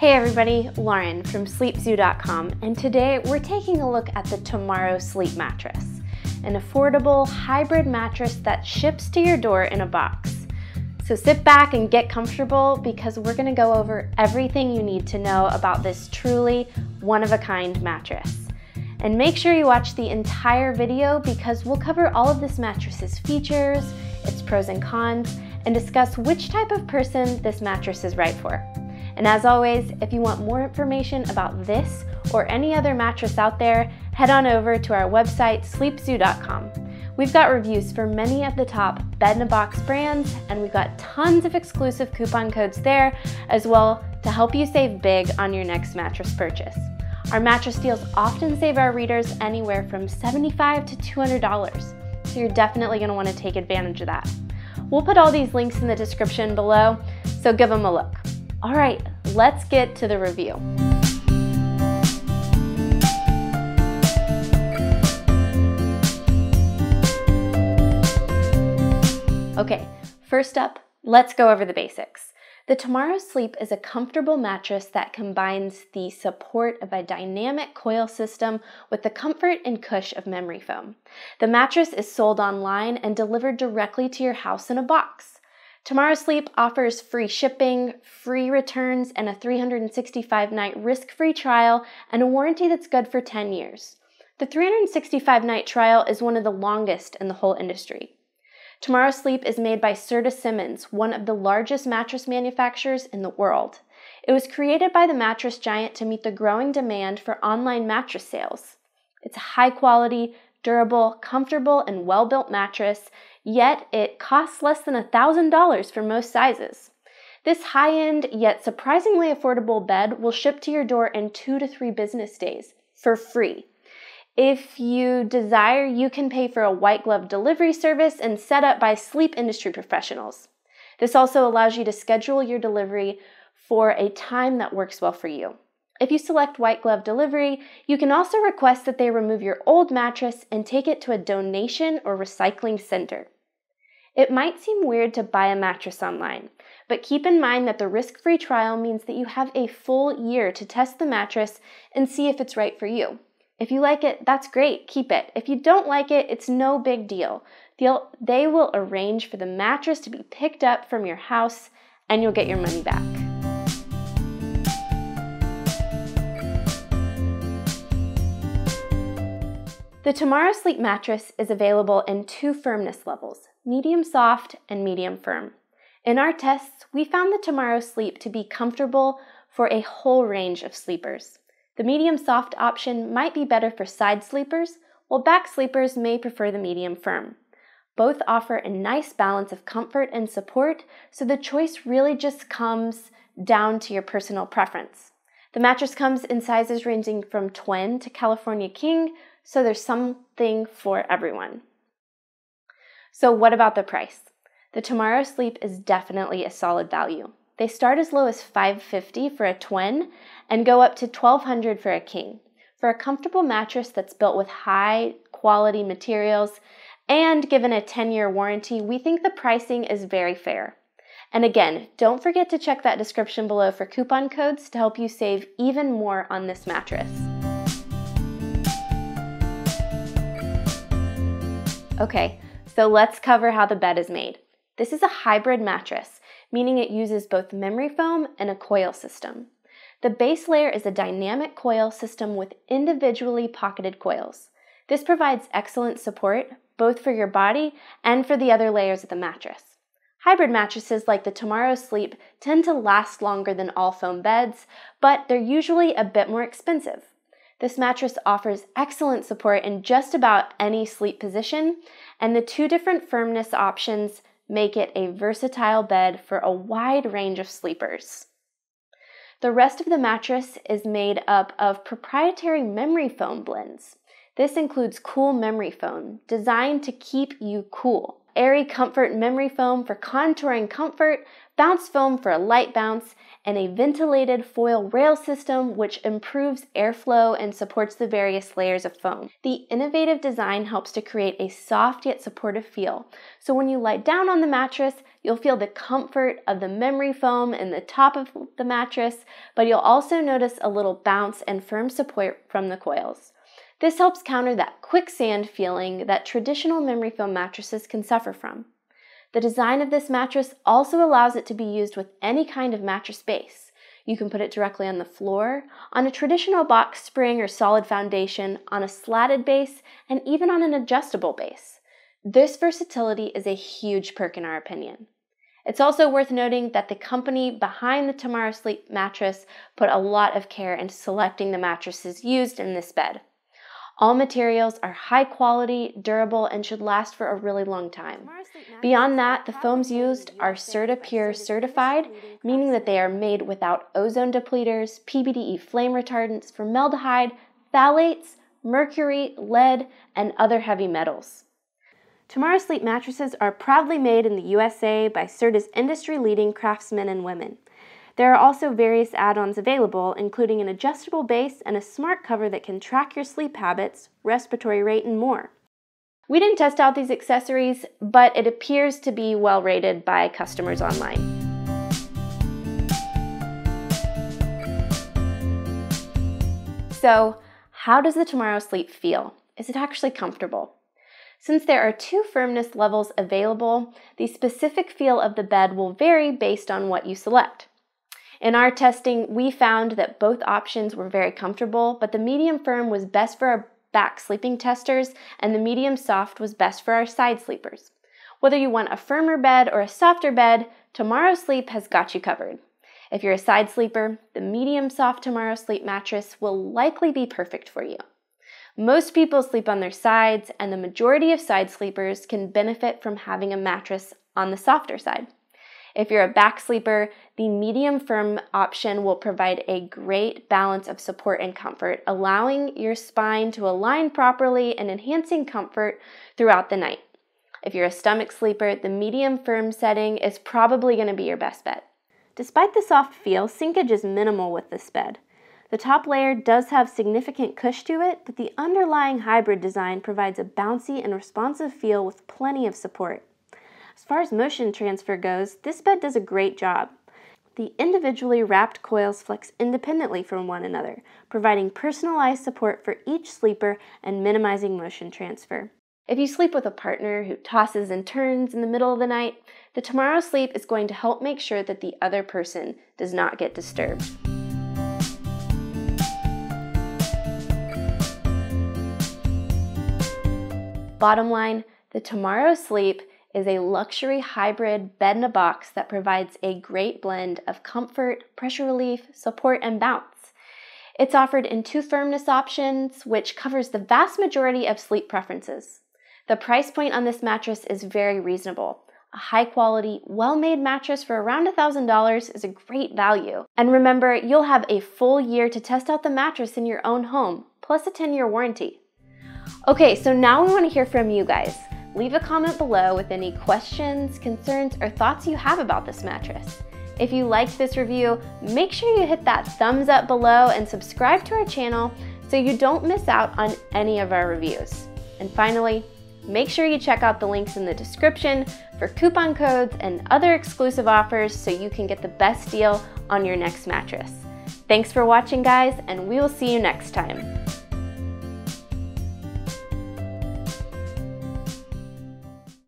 Hey everybody, Lauren from sleepzoo.com, and today we're taking a look at the Tomorrow Sleep mattress, an affordable hybrid mattress that ships to your door in a box. So sit back and get comfortable because we're going to go over everything you need to know about this truly one-of-a-kind mattress. And make sure you watch the entire video because we'll cover all of this mattress's features, its pros and cons, and discuss which type of person this mattress is right for. And as always, if you want more information about this or any other mattress out there, head on over to our website, sleepzoo.com. We've got reviews for many of the top bed-in-a-box brands, and we've got tons of exclusive coupon codes there as well to help you save big on your next mattress purchase. Our mattress deals often save our readers anywhere from $75 to $200, so you're definitely going to want to take advantage of that. We'll put all these links in the description below, so give them a look. All right, let's get to the review. Okay, first up, let's go over the basics. The Tomorrow Sleep is a comfortable mattress that combines the support of a dynamic coil system with the comfort and cush of memory foam. The mattress is sold online and delivered directly to your house in a box. Tomorrow Sleep offers free shipping, free returns, and a 365-night risk-free trial and a warranty that's good for 10 years. The 365-night trial is one of the longest in the whole industry. Tomorrow Sleep is made by Serta Simmons, one of the largest mattress manufacturers in the world. It was created by the mattress giant to meet the growing demand for online mattress sales. It's a high-quality, durable, comfortable, and well-built mattress, yet it costs less than $1,000 for most sizes. This high-end yet surprisingly affordable bed will ship to your door in 2 to 3 business days for free. If you desire, you can pay for a white glove delivery service and set up by sleep industry professionals. This also allows you to schedule your delivery for a time that works well for you. If you select white glove delivery, you can also request that they remove your old mattress and take it to a donation or recycling center. It might seem weird to buy a mattress online, but keep in mind that the risk-free trial means that you have a full year to test the mattress and see if it's right for you. If you like it, that's great, keep it. If you don't like it, it's no big deal. They will arrange for the mattress to be picked up from your house and you'll get your money back. The Tomorrow Sleep mattress is available in 2 firmness levels, medium soft and medium firm. In our tests, we found the Tomorrow Sleep to be comfortable for a whole range of sleepers. The medium soft option might be better for side sleepers, while back sleepers may prefer the medium firm. Both offer a nice balance of comfort and support, so the choice really just comes down to your personal preference. The mattress comes in sizes ranging from twin to California king, so there's something for everyone. So what about the price? The Tomorrow Sleep is definitely a solid value. They start as low as $550 for a twin and go up to $1,200 for a king. For a comfortable mattress that's built with high quality materials and given a 10-year warranty, we think the pricing is very fair. And again, don't forget to check that description below for coupon codes to help you save even more on this mattress. Okay, so let's cover how the bed is made. This is a hybrid mattress, meaning it uses both memory foam and a coil system. The base layer is a dynamic coil system with individually pocketed coils. This provides excellent support, both for your body and for the other layers of the mattress. Hybrid mattresses like the Tomorrow Sleep tend to last longer than all foam beds, but they're usually a bit more expensive. This mattress offers excellent support in just about any sleep position, and the 2 different firmness options make it a versatile bed for a wide range of sleepers. The rest of the mattress is made up of proprietary memory foam blends. This includes cool memory foam, designed to keep you cool. airy comfort memory foam for contouring comfort, bounce foam for a light bounce, and a ventilated foil rail system which improves airflow and supports the various layers of foam. The innovative design helps to create a soft yet supportive feel, so when you lie down on the mattress, you'll feel the comfort of the memory foam in the top of the mattress, but you'll also notice a little bounce and firm support from the coils. This helps counter that quicksand feeling that traditional memory foam mattresses can suffer from. The design of this mattress also allows it to be used with any kind of mattress base. You can put it directly on the floor, on a traditional box spring or solid foundation, on a slatted base, and even on an adjustable base. This versatility is a huge perk in our opinion. It's also worth noting that the company behind the Tomorrow Sleep mattress put a lot of care into selecting the mattresses used in this bed. All materials are high quality, durable, and should last for a really long time. Beyond that, the foams used are CertaPure certified, meaning that they are made without ozone depleters, PBDE flame retardants, formaldehyde, phthalates, mercury, lead, and other heavy metals. Tomorrow Sleep mattresses are proudly made in the USA by Certa's industry-leading craftsmen and women. There are also various add-ons available, including an adjustable base and a smart cover that can track your sleep habits, respiratory rate, and more. We didn't test out these accessories, but it appears to be well rated by customers online. So, how does the Tomorrow Sleep feel? Is it actually comfortable? Since there are 2 firmness levels available, the specific feel of the bed will vary based on what you select. In our testing, we found that both options were very comfortable, but the medium firm was best for our back sleeping testers, and the medium soft was best for our side sleepers. Whether you want a firmer bed or a softer bed, Tomorrow Sleep has got you covered. If you're a side sleeper, the medium soft Tomorrow Sleep mattress will likely be perfect for you. Most people sleep on their sides, and the majority of side sleepers can benefit from having a mattress on the softer side. If you're a back sleeper, the medium firm option will provide a great balance of support and comfort, allowing your spine to align properly and enhancing comfort throughout the night. If you're a stomach sleeper, the medium firm setting is probably going to be your best bet. Despite the soft feel, sinkage is minimal with this bed. The top layer does have significant cush to it, but the underlying hybrid design provides a bouncy and responsive feel with plenty of support. As far as motion transfer goes, this bed does a great job. The individually wrapped coils flex independently from one another, providing personalized support for each sleeper and minimizing motion transfer. If you sleep with a partner who tosses and turns in the middle of the night, the Tomorrow Sleep is going to help make sure that the other person does not get disturbed. Bottom line, the Tomorrow Sleep is a luxury hybrid bed-in-a-box that provides a great blend of comfort, pressure relief, support, and bounce. It's offered in 2 firmness options, which covers the vast majority of sleep preferences. The price point on this mattress is very reasonable. A high-quality, well-made mattress for around $1,000 is a great value. And remember, you'll have a full year to test out the mattress in your own home, plus a 10-year warranty. Okay, so now we want to hear from you guys. Leave a comment below with any questions, concerns, or thoughts you have about this mattress. If you liked this review, make sure you hit that thumbs up below and subscribe to our channel so you don't miss out on any of our reviews. And finally, make sure you check out the links in the description for coupon codes and other exclusive offers so you can get the best deal on your next mattress. Thanks for watching, guys, and we will see you next time.